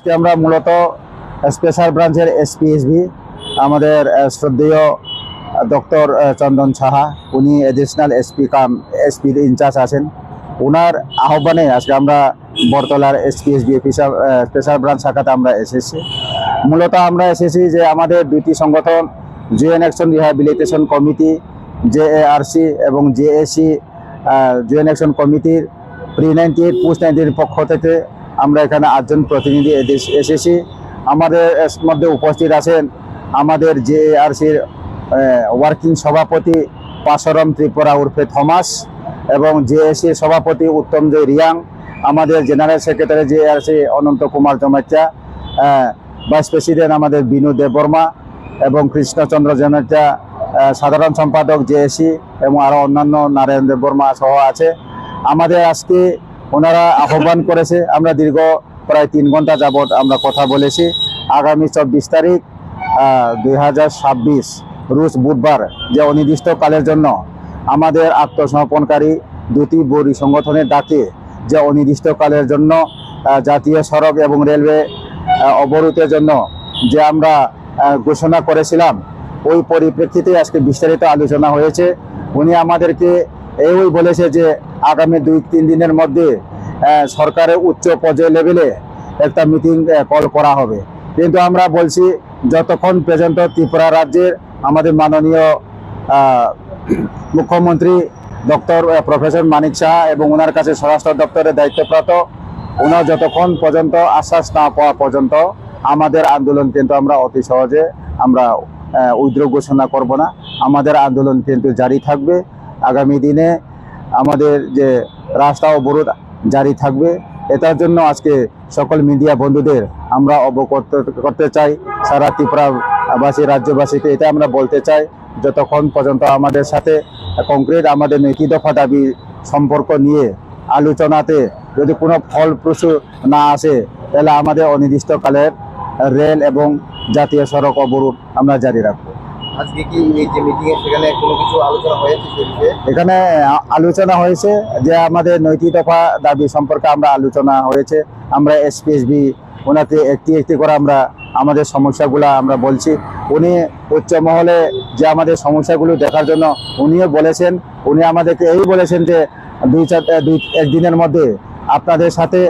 আজকে আমরা মূলত স্পেশাল ব্রাঞ্চের এসপিএসবি আমাদের শ্রদ্ধেয় ডক্টর চন্দন সাহা, উনি এডিশনাল এসপির ইনচার্জ আছেন। ওনার আহ্বানে আজকে আমরা বরতলার এসপিএসবি স্পেশাল ব্রাঞ্চ শাখাতে আমরা এসেছি। মূলত আমরা এসেছি যে আমাদের দুটি সংগঠন joint action rehabilitation committee JARC এবং JAC জয়েন্ট অ্যাকশন কমিটির প্রি-98 পোস্ট-98 পক্ষ থেকে আমরা এখানে 8 জন প্রতিনিধি এসেছি। আমাদের মধ্যে উপস্থিত আছেন আমাদের JARCর ওয়ার্কিং সভাপতি পাশরম ত্রিপুরা উর্ফে থমাস এবং JACর সভাপতি উত্তমজয় রিয়াং, আমাদের জেনারেল সেক্রেটারি JARC অনন্ত কুমার জমাত্যা, ভাইস প্রেসিডেন্ট আমাদের বিনু দেববর্মা এবং কৃষ্ণচন্দ্র জমাত্যা সাধারণ সম্পাদক JAC এবং আরও অন্যান্য নারায়ণ দেববর্মা সহ আছে। আমাদের আজকে ওনারা আহ্বান করেছে, আমরা দীর্ঘ প্রায় 3 ঘন্টা যাবৎ আমরা কথা বলেছি। আগামী 24 তারিখ 2026 রোজ বুধবার যে অনির্দিষ্টকালের জন্য আমাদের আত্মসমর্পণকারী দুটি বড়ি সংগঠনের ডাকে যে অনির্দিষ্টকালের জন্য জাতীয় সড়ক এবং রেলওয়ে অবরোধের জন্য যে আমরা ঘোষণা করেছিলাম, ওই পরিপ্রেক্ষিতে আজকে বিস্তারিত আলোচনা হয়েছে। উনি আমাদেরকে এই বলেছে যে আগামী 2-3 দিনের মধ্যে সরকারের উচ্চ পর্যায় লেভেলে একটা মিটিং কল করা হবে। কিন্তু আমরা বলছি যতক্ষণ পর্যন্ত ত্রিপুরা রাজ্যের আমাদের মাননীয় মুখ্যমন্ত্রী ডক্টর প্রফেসর মানিক সাহা এবং ওনার কাছে স্বরাষ্ট্র দপ্তরের দায়িত্বপ্রাপ্ত ওনার যতক্ষণ পর্যন্ত আশ্বাস না পাওয়া পর্যন্ত আমাদের আন্দোলন কিন্তু আমরা অতি সহজে আমরা উইথড্র ঘোষণা করব না। আমাদের আন্দোলন কিন্তু জারি থাকবে। আগামী দিনে আমাদের যে রাস্তা অবরোধ জারি থাকবে। এটার জন্য আজকে সকল মিডিয়া বন্ধুদের আমরা অবগত করতে চাই, সারা ত্রিপুরাবাসী রাজ্যবাসীকে এটা আমরা বলতে চাই, যতক্ষণ পর্যন্ত আমাদের সাথে কংক্রিট আমাদের নৈতিক দফা দাবি সম্পর্ক নিয়ে আলোচনাতে যদি কোনো ফলপ্রসূ না আসে, তাহলে আমাদের অনির্দিষ্টকালের রেল এবং জাতীয় সড়ক অবরোধ আমরা জারি রাখবো। আজকে কি এই যে মিটিং এ সেখানে কোনো কিছু আলোচনা হয়েছে? এখানে আলোচনা হয়েছে যে আমাদের নৈতিক দফা দাবি সম্পর্কে আমরা আলোচনা হয়েছে। আমরা এসপিএসবি ওনাকে একটি করে আমরা আমাদের সমস্যাগুলো আমরা বলছি। উনি উচ্চ মহলে যে আমাদের সমস্যাগুলো দেখার জন্য উনিও বলেছেন। উনি আমাদেরকে এই বলেছেন যে 2-1 দিনের মধ্যে আপনাদের সাথে